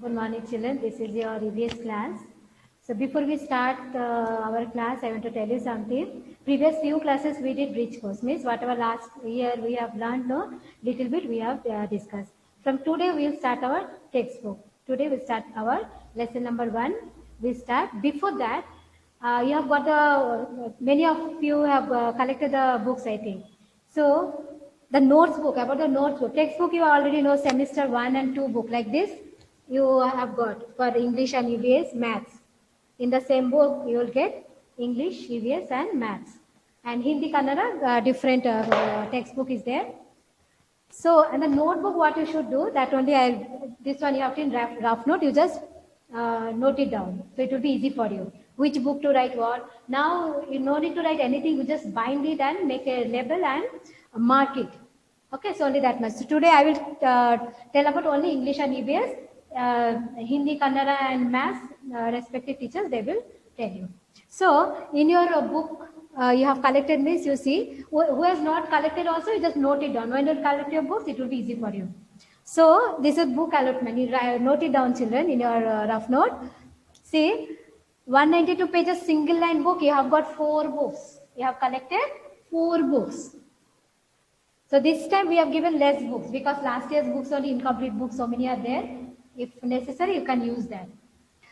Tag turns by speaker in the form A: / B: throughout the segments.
A: Good morning, children. This is your EVS class. So before we start our class, I want to tell you something. Previous few classes we did bridge course, means whatever last year we have learned, no, little bit we have discussed. From today we will start our textbook. Today we start our lesson number 1. We start. Before that, you have got the many of you have collected the books, I think. So the notes book, about the notes book, textbook you already know, semester 1 and 2 book like this you have got for English and EVS maths. In the same book you will get English, EVS and maths. And Hindi Kannada different textbook is there. So and the notebook what you should do, that only this one you have to in rough note, you just note it down. So it will be easy for you. Which book to write what. Now you no need to write anything, you just bind it and make a label and mark it. Okay, so only that much. So today I will tell about only English and EVS. Hindi, Kannada and Maths, respective teachers, they will tell you. So in your book, you have collected this, you see. Who has not collected also, you just note it down. When you collect your books, it will be easy for you. So this is book allotment. You note it down, children, in your rough note. See, 192 pages single line book, you have got 4 books. You have collected 4 books. So this time we have given less books because last year's books only incomplete books, so many are there. If necessary, you can use that.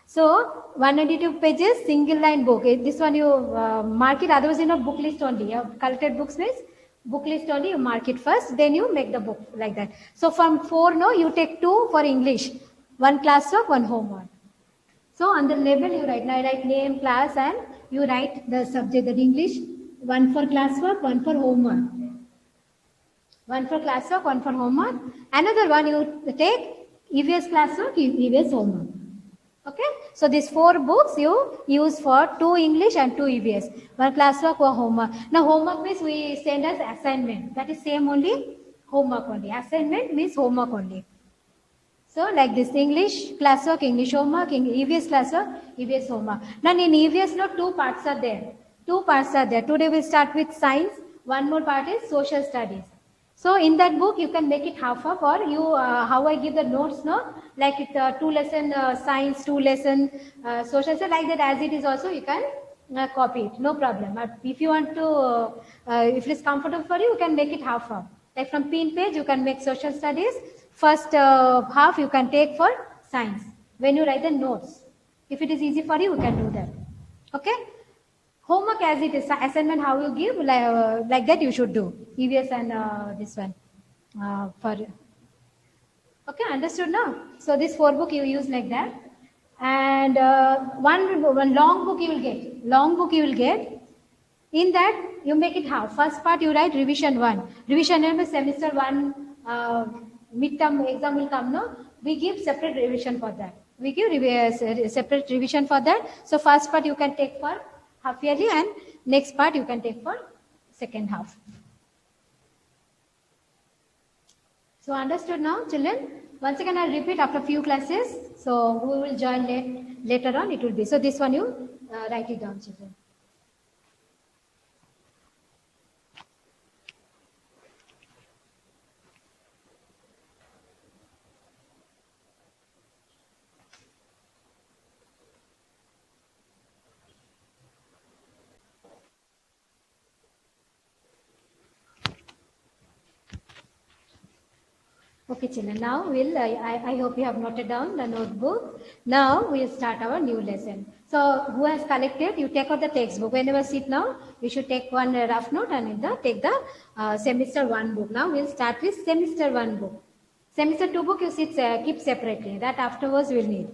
A: So 192 pages, single line book. This one you mark it, otherwise you know book list only. You have collected books means book list only, you mark it first, then you make the book like that. So from 4, no, you take 2 for English, 1 classwork, 1 homework. So on the label you write, now I write name, class and you write the subject, that English, 1 for classwork, 1 for homework. 1 for classwork, 1 for homework. Another one you take EVS classwork, EVS homework. Okay, so these 4 books you use for 2 English and 2 EVS, 1 classwork, 1 homework. Now homework means we send as assignment. That is same only, homework only. Assignment means homework only. So like this, English classwork, English homework, EVS classwork, EVS homework. Now in EVS, no, 2 parts are there. 2 parts are there. Today we start with science. One more part is social studies. So in that book, you can make it half or you, how I give the notes, no? Like it 2 lesson science, 2 lesson social studies, like that as it is also, you can copy it, no problem. But if you want to, if it is comfortable for you, you can make it half. Like from pin page, you can make social studies. First half you can take for science. When you write the notes, if it is easy for you, you can do that. Okay? Homework as it is, assignment how you give, like that you should do. EVS and this one. Okay, understood now? So this 4 book you use like that. And one long book you will get. Long book you will get. In that, you make it half. First part you write revision 1. Revision 1 is semester 1, midterm exam will come, no? We give separate revision for that. We give separate revision for that. So first part you can take for half yearly and next part you can take for second half. So understood now, children? Once again I'll repeat after few classes. So who will join later on, it will be. So this one you write it down, children. Okay, children, now I hope you have noted down the notebook. Now we'll start our new lesson. So who has collected, you take out the textbook. Whenever sit now, you should take one rough note and take the semester 1 book. Now we'll start with semester 1 book. Semester 2 book you keep separately. That afterwards we'll need.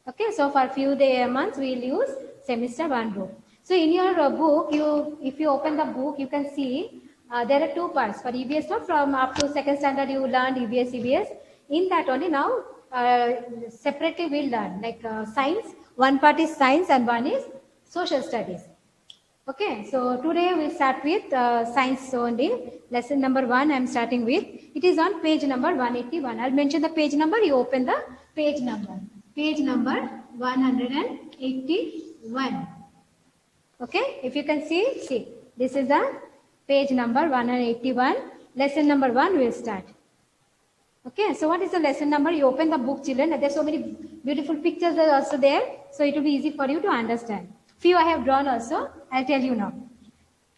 A: Okay, so for a few months we'll use semester 1 book. So in your book, if you open the book, you can see there are 2 parts for EVS. So from up to 2nd standard you learned EVS, EVS. In that only now separately we'll learn like science. One part is science and one is social studies. Okay, so today we'll start with science only. Lesson number 1 I'm starting with. It is on page number 181. I'll mention the page number. You open the page number. Page number 181. Okay, if you can see, this is the page number 181. Lesson number 1 will start. Okay, so what is the lesson number? You open the book, children, and there's so many beautiful pictures that are also there, so it will be easy for you to understand. Few I have drawn also, I'll tell you now.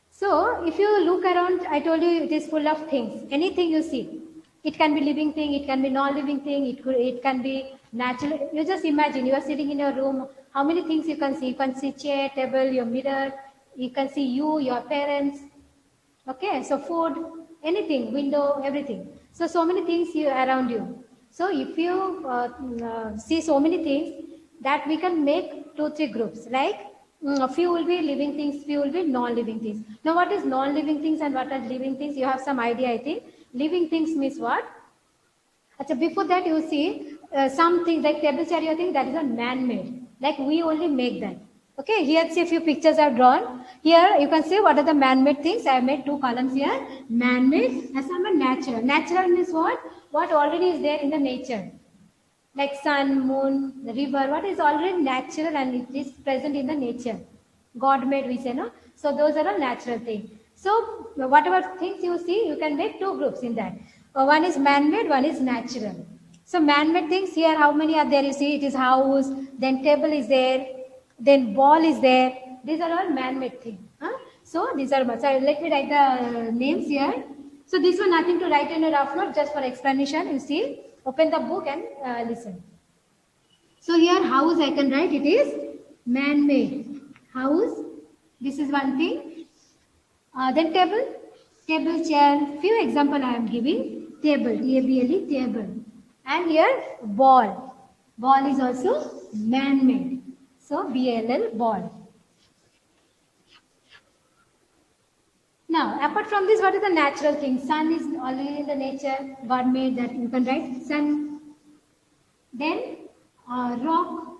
A: So, if you look around, I told you it is full of things. Anything you see, it can be living thing, it can be non-living thing, it can be natural. You just imagine you are sitting in your room. How many things you can see? You can see chair, table, your mirror. You can see you, your parents. Okay, so food, anything, window, everything. So many things around you. So if you see so many things, that we can make 2-3 groups. Like a few will be living things, few will be non-living things. Now what is non-living things and what are living things? You have some idea, I think. Living things means what? Achha, before that you see some things like table chair, you think that is a man-made. Like we only make that. Okay, here see a few pictures I have drawn. Here you can see what are the man-made things. I have made 2 columns here. Man-made and some are natural. Natural means what? What already is there in the nature. Like sun, moon, the river, what is already natural and it is present in the nature. God-made we say, no? So those are all natural things. So whatever things you see, you can make 2 groups in that. One is man-made, one is natural. So man-made things here, how many are there? You see, it is house, then table is there, then ball is there. These are all man-made things. Huh? So these are, so let me write the names here. So this one nothing to write in a rough note, just for explanation. You see, open the book and listen. So here house I can write, it is man-made. House, this is one thing. Then table, chair. Few example I am giving. Table, T-A-B-L-E, table. And here ball. Ball is also man-made. So B-A-L-L, ball. Now, apart from this, what is the natural thing? Sun is already in the nature. God made that. You can write sun. Then rock.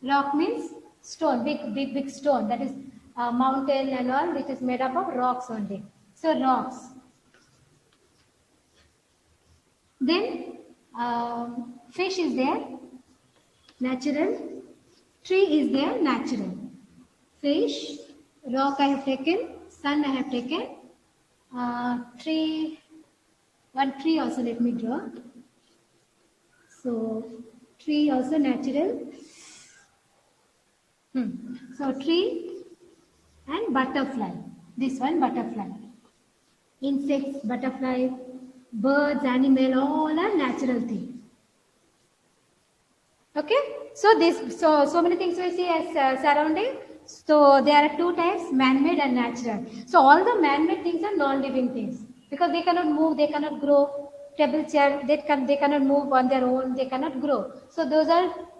A: Rock means stone, big stone. That is mountain and all. It is made up of rocks only. So rocks. Then fish is there. Natural. Tree is there. Natural. Fish. Rock I have taken. Sun I have taken. Tree. One tree also let me draw. So tree also natural. So tree and butterfly. This one butterfly. Insects, butterfly, birds, animal, all are natural things. Okay. So so many things we see as surrounding. So there are 2 types, man-made and natural. So all the man-made things are non-living things because they cannot move, they cannot grow. Table chair, they cannot move on their own, they cannot grow. So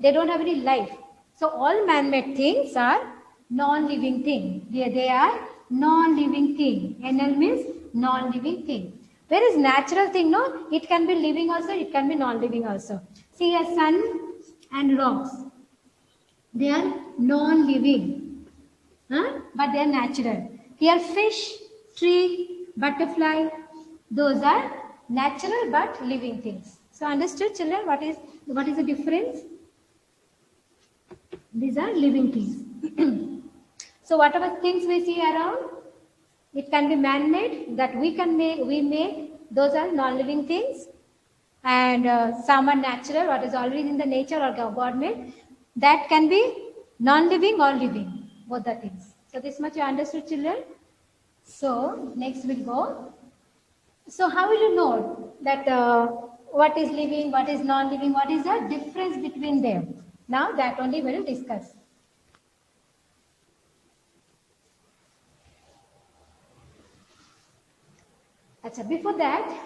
A: they don't have any life. So all man-made things are non-living thing. They are non-living thing. NL means non-living thing. Whereas natural thing, no, it can be living also, it can be non-living also. See here, sun and rocks. They are non-living, but they are natural. Here fish, tree, butterfly, those are natural but living things. So understood, children, what is the difference? These are living things. So whatever things we see around, it can be man-made that we make, those are non-living things. And some are natural, what is already in the nature or God-made. That can be non-living or living, both the things. So this much you understood, children? So next we'll go. So how will you know that what is living, what is non-living, what is the difference between them? Now that only we will discuss. Achha, before that,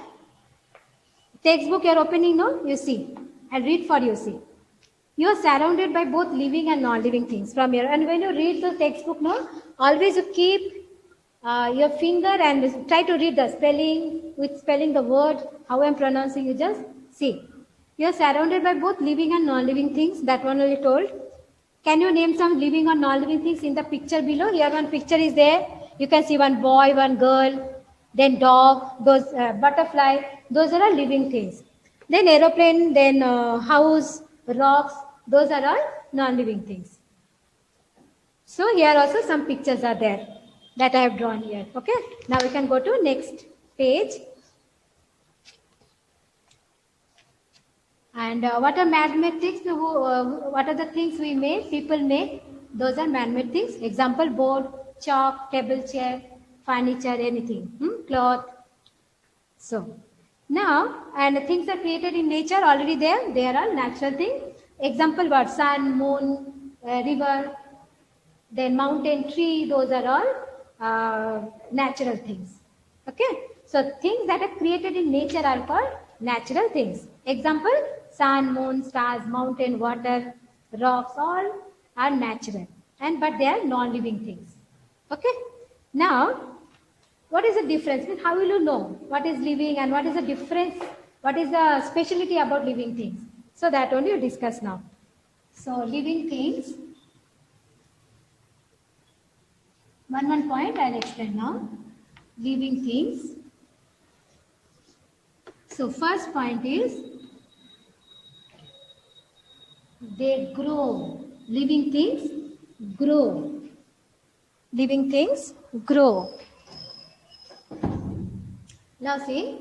A: textbook you are opening now, you see. I'll read for you, see. You are surrounded by both living and non-living things from here. And when you read the textbook, no, always you keep your finger and try to read the spelling, with spelling the word, how I am pronouncing, you just see. You are surrounded by both living and non-living things, that one only told. Can you name some living or non-living things in the picture below? Here one picture is there. You can see one boy, one girl, then dog, those butterfly, those are all living things. Then aeroplane, then house, rocks, those are all non-living things. So here also some pictures are there that I have drawn here. Okay. Now we can go to next page. And what are man-made things? What are the things we make, people make? Those are man-made things. Example, board, chalk, table, chair, furniture, anything, cloth. So now, and things are created in nature already there. They are all natural things. Example, what? Sun, moon, river, then mountain, tree. Those are all natural things. Okay. So things that are created in nature are called natural things. Example, sun, moon, stars, mountain, water, rocks, all are natural. And but they are non-living things. Okay. Now, what is the difference? Means how will you know what is living and what is the difference? What is the specialty about living things? So that only you discuss now. So living things. One point I'll explain now. Living things. So first point is they grow. Living things grow. Living things grow. Now see.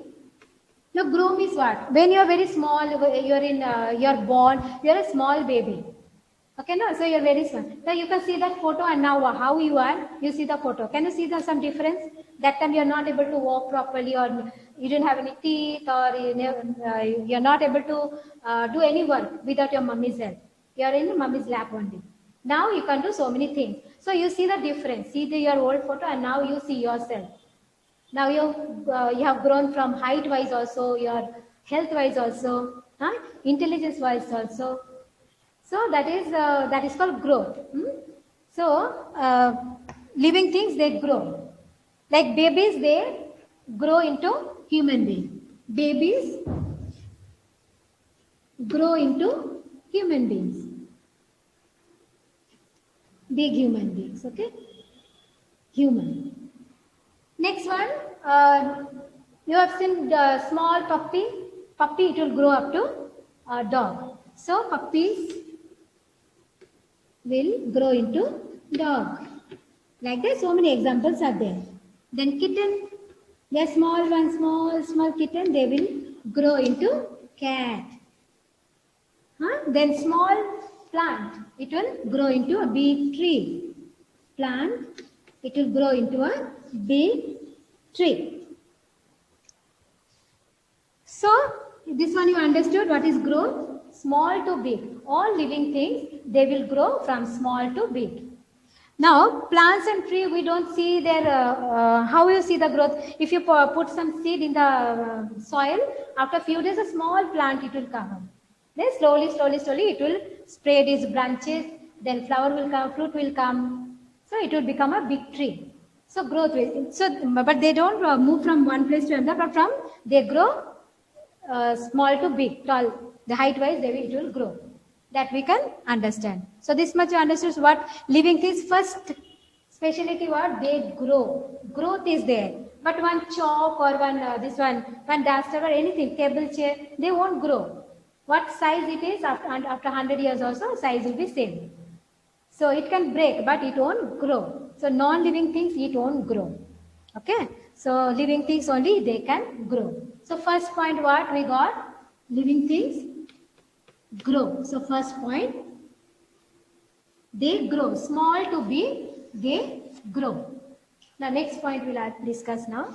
A: Now grow means what? When you are very small, you're born, you're a small baby. Okay, no? So you're very small. Now you can see that photo and now how you are, you see the photo. Can you see some difference? That time you're not able to walk properly or you didn't have any teeth or you're not able to do any work without your mummy's help. You're in your mummy's lap only. Now you can do so many things. So you see the difference. See your old photo and now you see yourself. Now you have grown from height wise also, your health wise also, intelligence wise also. So that is called growth. So living things, they grow. Like babies, they grow into human beings. Babies grow into human beings. Big human beings, okay? Human. Next one, you have seen the small puppy. Puppy, it will grow up to a dog. So puppies will grow into dog. Like that, so many examples are there. Then kitten, they are small one, small kitten, they will grow into cat. Then small plant, it will grow into a big tree. Plant, it will grow into a big tree. So, this one you understood what is growth? Small to big. All living things, they will grow from small to big. Now, plants and tree, we don't see their, how you see the growth. If you put some seed in the soil, after a few days, a small plant, it will come up. Then slowly, it will spread its branches, then flower will come, fruit will come. So, it will become a big tree. So, growth will, but they don't move from one place to another, but they grow small to big, tall. The height wise, it will grow. That we can understand. So this much you understood what living things. First speciality what? They grow. Growth is there. But one chalk or one duster or anything, table, chair, they won't grow. What size it is after 100 years also, size will be same. So it can break, but it won't grow. So non-living things, it won't grow. Okay. So living things only, they can grow. So first point what we got? Living things grow. So first point, they grow. Small to big, they grow. Now next point we'll discuss now.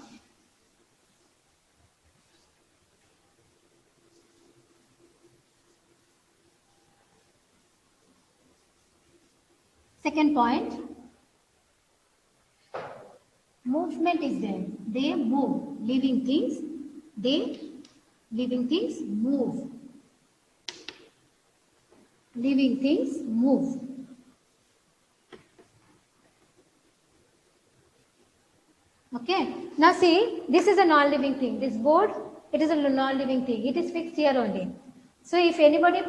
A: Second point, movement is there. They move. Living things move. Living things move. Okay. Now see, this is a non-living thing. This board, it is a non-living thing. It is fixed here only. So if anybody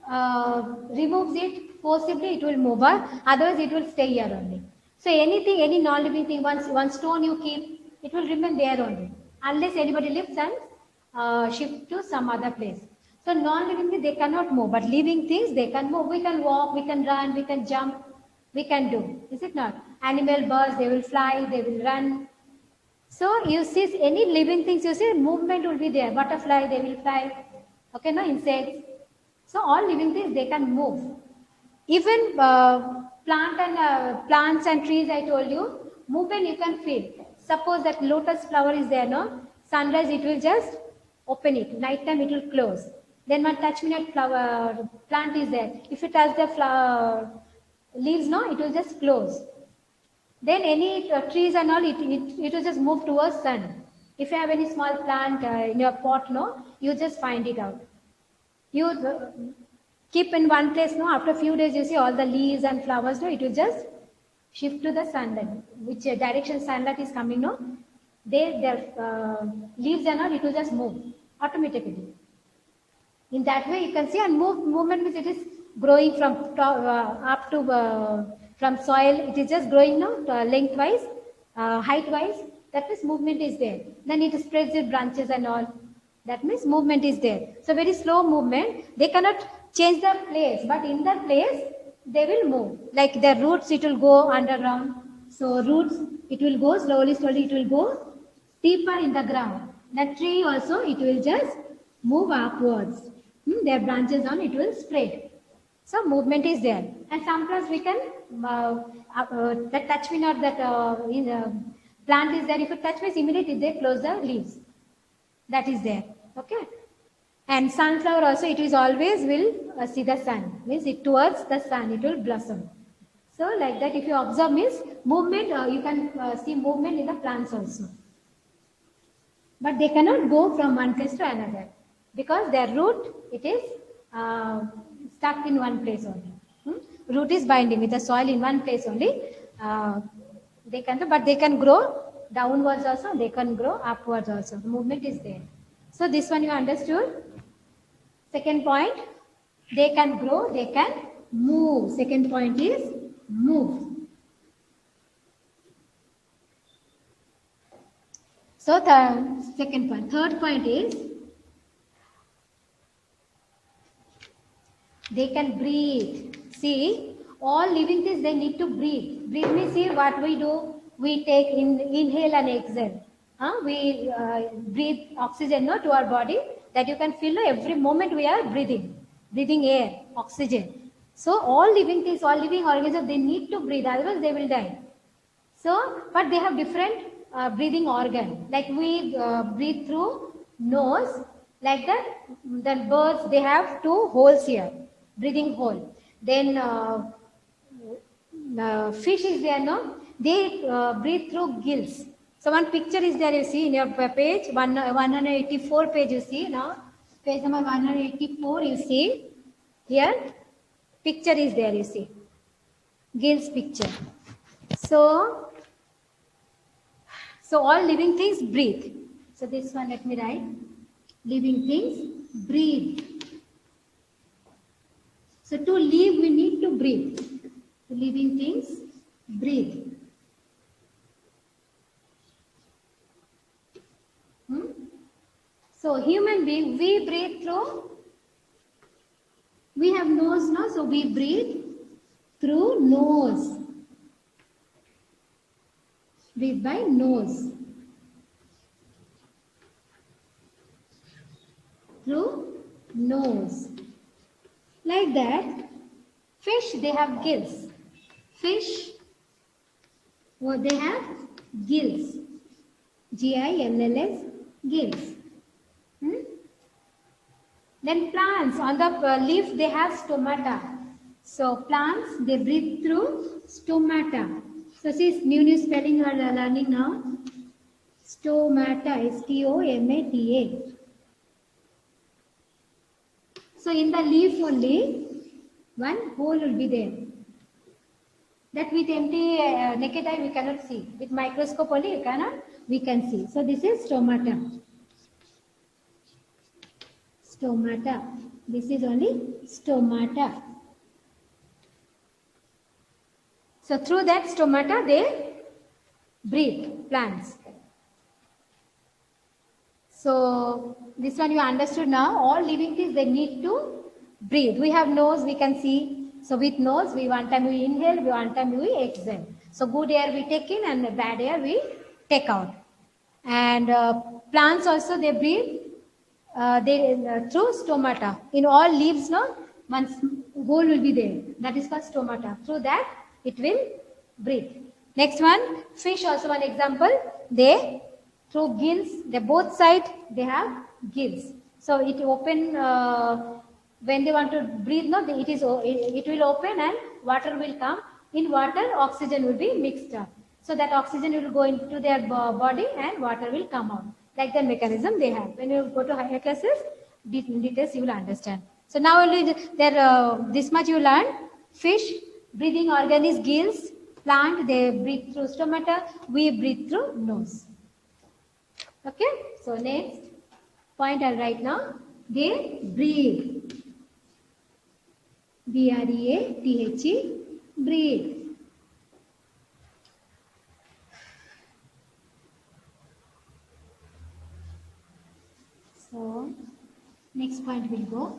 A: removes it forcibly, it will move on. Otherwise, it will stay here only. So anything, any non-living thing, one stone you keep, it will remain there only. Unless anybody lifts and shift to some other place. So non-living things, they cannot move. But living things, they can move. We can walk, we can run, we can jump, we can do. Is it not? Animal, birds, they will fly, they will run. So you see any living things, you see movement will be there. Butterfly, they will fly. Okay, no? Insects. So all living things, they can move. Even plants and trees, I told you, movement you can feel. Suppose that lotus flower is there, no? Sunrise, it will just open it. Night time, it will close. Then one touch me not flower plant is there. If you touch the flower leaves, no, it will just close. Then any trees and all, it will just move towards sun. If you have any small plant in your pot, no, you just find it out. You keep in one place, no, after a few days you see all the leaves and flowers, no, it will just shift to the sunlight. Which direction sunlight is coming, no, their leaves and all, it will just move automatically. In that way you can see, and movement means it is growing from top, up to from soil, it is just growing, no, lengthwise, height-wise. That means movement is there. Then it spreads its branches and all. That means movement is there. So very slow movement. They cannot change their place, but in that place they will move. Like their roots, it will go underground. So roots, it will go slowly, it will go deeper in the ground. The tree also, it will just move upwards. Their branches on, it will spread. So movement is there. And sometimes we can, that touch me not, that plant is there. If you touch me, immediately they close the leaves. That is there. Okay. And sunflower also, it is always will see the sun. Means it towards the sun, it will blossom. So like that, if you observe means movement, you can see movement in the plants also. But they cannot go from one place to another, because their root, it is stuck in one place only. Root is binding with the soil in one place only. They can, but they can grow downwards also, they can grow upwards also. The movement is there. So this one you understood. Second point, they can grow, they can move. Second point is move. So the second point. Third point is they can breathe. See, all living things, they need to breathe. Breathe means, see what we do. We take inhale and exhale. We breathe oxygen, no, to our body, that you can feel, no, every moment we are breathing air, oxygen. So all living things, all living organisms, they need to breathe, otherwise they will die. So, but they have different breathing organ. Like we breathe through nose, like that. Then birds, they have two holes here, breathing hole. Then fish is there, no? They breathe through gills. So one picture is there, you see, in your page, 184 page you see now. Page number 184 you see. Here, picture is there, you see. Gills picture. So all living things breathe. So this one, let me write. Living things breathe. So to live, we need to breathe. So living things breathe. So human being, we breathe through, we have nose now, so we breathe through nose. Breathe by nose. Through nose. Like that, fish, they have gills. Fish, well, they have gills. G-I-L-L-S, gills. Then plants, on the leaf, they have stomata. So plants, they breathe through stomata. So see, new spelling you are learning now. Stomata, S-T-O-M-A-T-A. So in the leaf only, one hole will be there. That with empty naked eye we cannot see. With microscope only we can see. So this is stomata. Stomata. This is only stomata. So through that stomata they breathe, plants. So this one you understood now. All living things, they need to breathe. We have nose, we can see. So with nose, one time we inhale, one time we exhale. So good air we take in and bad air we take out. And plants also, they breathe through stomata. In all leaves, no, one hole will be there. That is called stomata. Through that, it will breathe. Next one, fish also one example. They, through gills, they both sides, they have gills. So it open, when they want to breathe, no, it will open and water will come. In water, oxygen will be mixed up. So that oxygen will go into their body and water will come out. Like the mechanism they have. When you go to higher classes, details you will understand. So now only there, this much you learn. Fish, breathing organ is gills. Plant, they breathe through stomata. We breathe through nose. Okay. So next point I'll write now. They breathe. B-R-E-A-T-H-E. Breathe. So next point will go.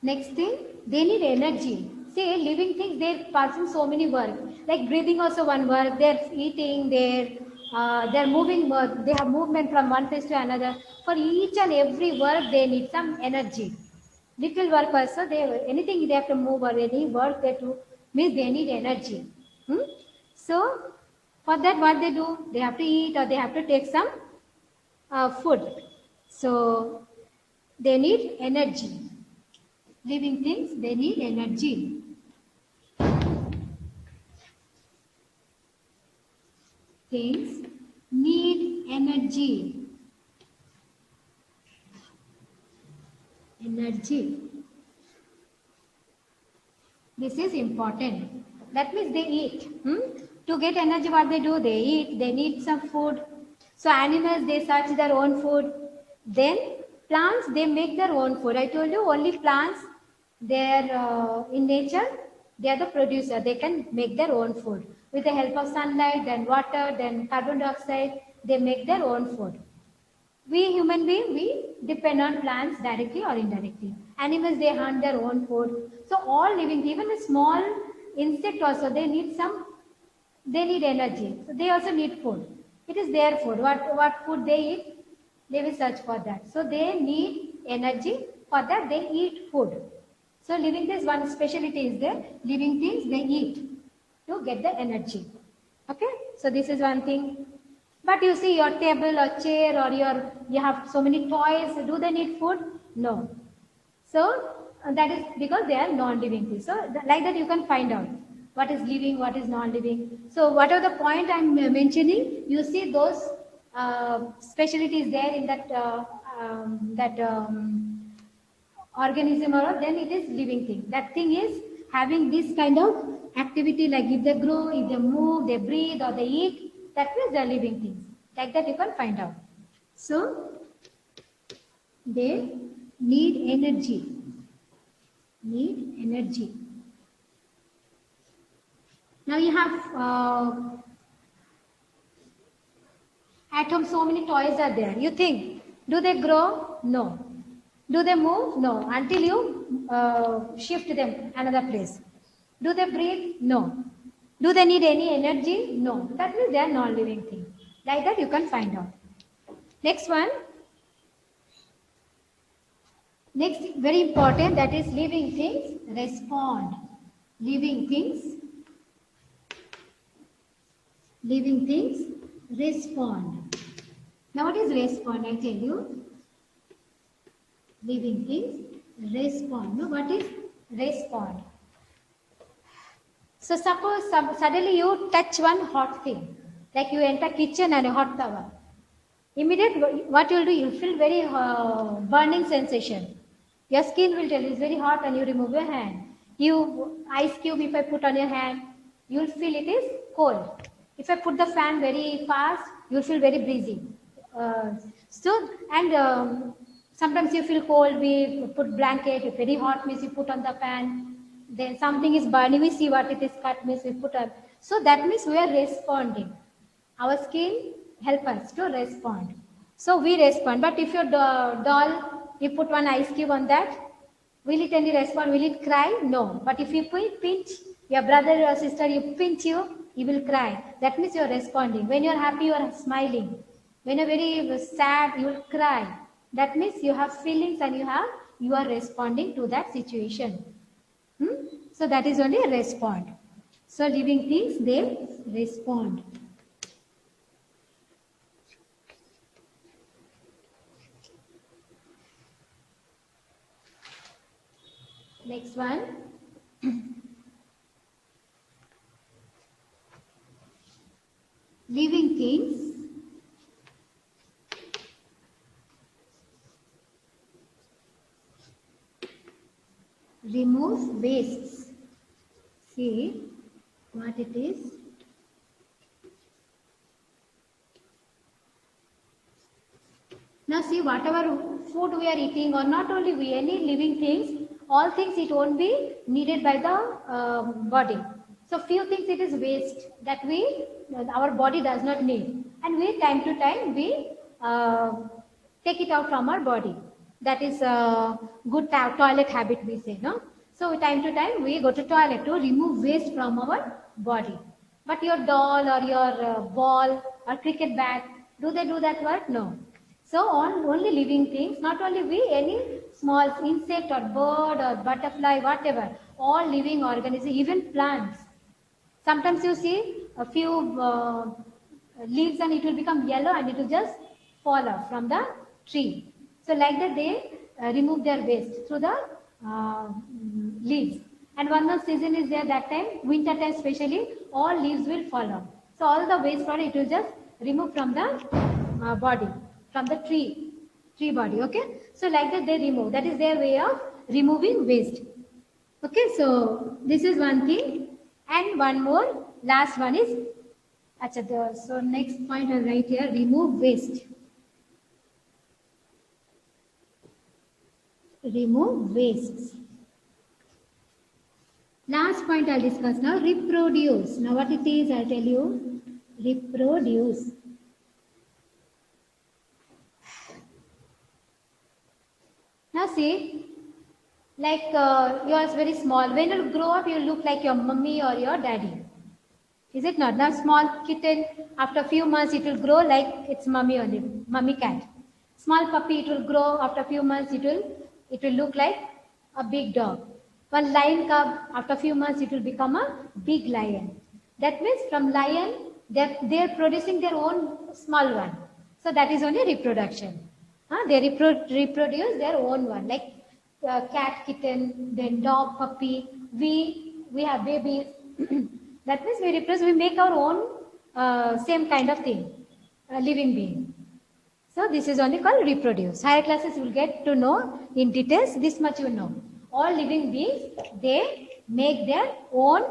A: Next thing, they need energy. See, living things, they're passing so many work. Like breathing also one work, they're eating, they're moving work, they have movement from one place to another. For each and every work, they need some energy. Little work also, anything they have to move or any work they do, means they need energy. So, for that what they do? They have to eat or they have to take some food. So, they need energy. Living things, they need energy. Things need energy. Energy. This is important. That means they eat. To get energy, what they do? They eat. They need some food. So animals, they search their own food. Then plants, they make their own food. I told you only plants, they're in nature, they are the producer. They can make their own food. With the help of sunlight, then water, then carbon dioxide, they make their own food. We human beings, we depend on plants directly or indirectly. Animals, they hunt their own food. So all living, even a small insect also, they need energy. So they also need food. It is their food. What food they eat, they will search for that. So they need energy. For that, they eat food. So living things, one specialty is there. Living things, they eat to get the energy. Okay? So this is one thing. But you see your table or chair or you have so many toys. Do they need food? No. So that is because they are non-living things. So like that you can find out what is living, what is non-living. So whatever the point I am mentioning, you see those specialties there in that organism, or then it is living thing. That thing is having this kind of activity, like if they grow, if they move, they breathe or they eat, that means they are living things. Like that you can find out. So they need energy. Need energy. Now you have at home so many toys are there. You think, do they grow? No. Do they move? No. Until you shift them another place. Do they breathe? No. Do they need any energy? No. That means they are non-living things. Like that you can find out. Next one. Next, very important, that is living things respond. Living things respond. Now what is respond? I tell you. Living things respond. No, what is respond? So suppose suddenly you touch one hot thing, like you enter kitchen and a hot towel. Immediately what you will do, you will feel very burning sensation. Your skin will tell you it's very hot and you remove your hand. Ice cube, if I put on your hand, you will feel it is cold. If I put the fan very fast, you will feel very breezy. Sometimes you feel cold, we put blanket. If very hot means you put on the fan. Then something is burning, we see what it is cut means we put on. So that means we are responding. Our skin help us to respond. So we respond. But if your doll, you put one ice cube on that, will it any respond? Will it cry? No. But if you pinch Your brother or sister, you pinch you will cry. That means you are responding. When you are happy, you are smiling. When you are very sad, you will cry. That means you have feelings and you are responding to that situation. So that is only respond. So living things, they respond. Next one. Living things remove wastes. See what it is. Now see, whatever food we are eating, or not only we, any living things, all things it won't be needed by the body. So few things it is waste that our body does not need, and we time to time we take it out from our body. That is a good toilet habit, we say, no? So time to time we go to toilet to remove waste from our body. But your doll or your ball or cricket bat, do they do that work? No. So only living things, not only we, any small insect or bird or butterfly, whatever, all living organisms, even plants. Sometimes you see a few leaves and it will become yellow and it will just fall off from the tree. So like that they remove their waste through the leaves. And one more season is there that time, winter time especially, all leaves will fall off. So all the waste product it will just remove from the body, from the tree body, okay? So like that they remove. That is their way of removing waste. Okay, so this is one thing. And one more, last one is, so next point I'll write here, remove waste. Remove wastes. Last point I'll discuss now, reproduce. Now what it is, I'll tell you. Reproduce. Now see, like you are very small. When you grow up, you look like your mummy or your daddy. Is it not? Now small kitten, after a few months, it will grow like its mummy only, mummy cat. Small puppy, it will grow. After a few months, it will look like a big dog. One lion cub, after a few months, it will become a big lion. That means from lion, they're producing their own small one. So that is only reproduction. They reproduce their own one, like cat, kitten, then dog, puppy. We have babies. That means we reproduce. We make our own same kind of thing, living being. So this is only called reproduce. Higher classes will get to know in details. This much you know. All living beings, they make their own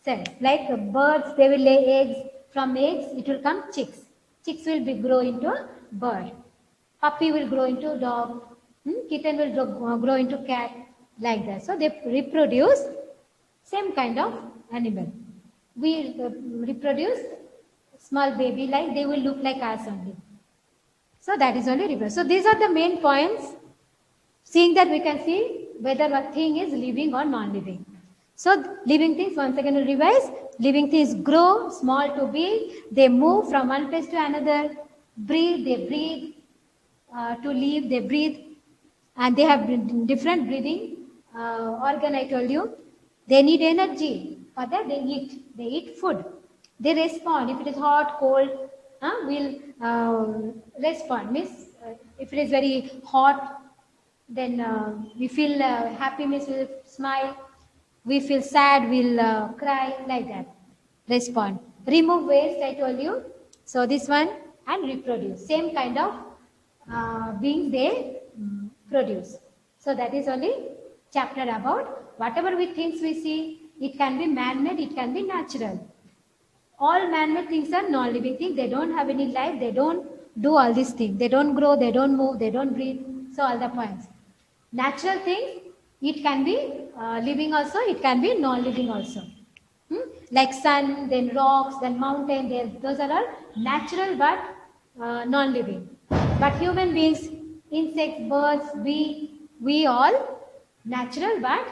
A: cells. Like birds, they will lay eggs. From eggs, it will come chicks. Chicks will grow into bird. Puppy will grow into dog. Kitten will grow into cat. Like that. So they reproduce same kind of animal. We reproduce small baby, like they will look like us only. So that is only reproduce. So these are the main points. Seeing that we can see whether a thing is living or non-living. So living things, once again we revise, living things grow, small to big, they move from one place to another, breathe, they breathe, to live, they breathe, and they have different breathing organ, I told you. They need energy, for that they eat food. They respond, if it is hot, cold, will respond. Means if it is very hot, then we feel happy, means we'll smile. We feel sad, we'll cry, like that. Respond. Remove waste, I told you. So this one, and reproduce. Same kind of beings they produce. So that is only chapter about whatever things we see. It can be man-made, it can be natural. All man-made things are non-living things. They don't have any life. They don't do all these things. They don't grow, they don't move, they don't breathe. So all the points. Natural things, it can be living also, it can be non-living also. Like sun, then rocks, then mountain, those are all natural but non-living. But human beings, insects, birds, we all natural but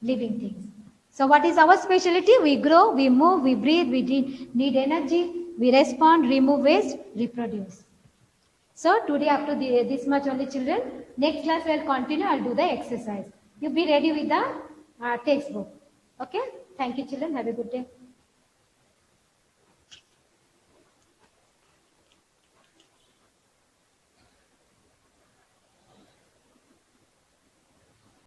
A: living things. So what is our specialty? We grow, we move, we breathe, we need energy, we respond, remove waste, reproduce. So today up to this much only, children. Next class we will continue. I'll do the exercise. You be ready with the textbook. Okay. Thank you, children. Have a good day.